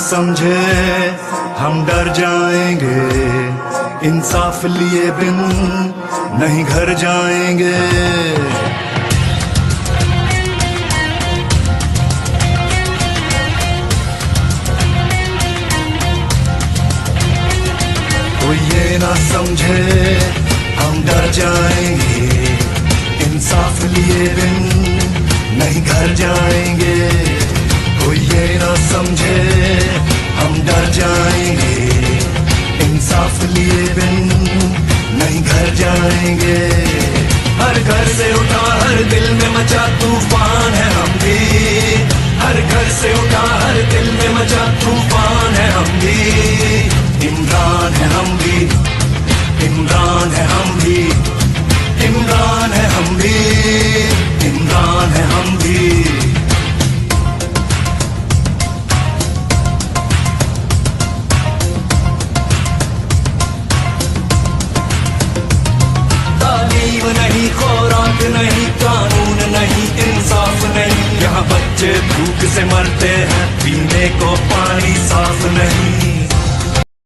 समझे हम डर जाएंगे, इंसाफ लिए बिन नहीं घर जाएंगे। कोई ये ना समझे हम डर जाएंगे, इंसाफ लिए बिन नहीं घर जाएंगे। कोई ये ना समझे हम डर जाएंगे, इंसाफ लिए बिन नहीं घर जाएंगे। हर घर से उठा हर दिल में मचा तूफान है हम भी, हर घर से उठा हर दिल में मचा तूफान है हम भी। इमरान है हम भी, इमरान है हम भी, इमरान है हम भी, इमरान है हम भी। तालीम नहीं, खुराक नहीं, कानून नहीं, इंसाफ नहीं, यहाँ बच्चे भूख से मरते हैं, पीने को पानी साफ नहीं।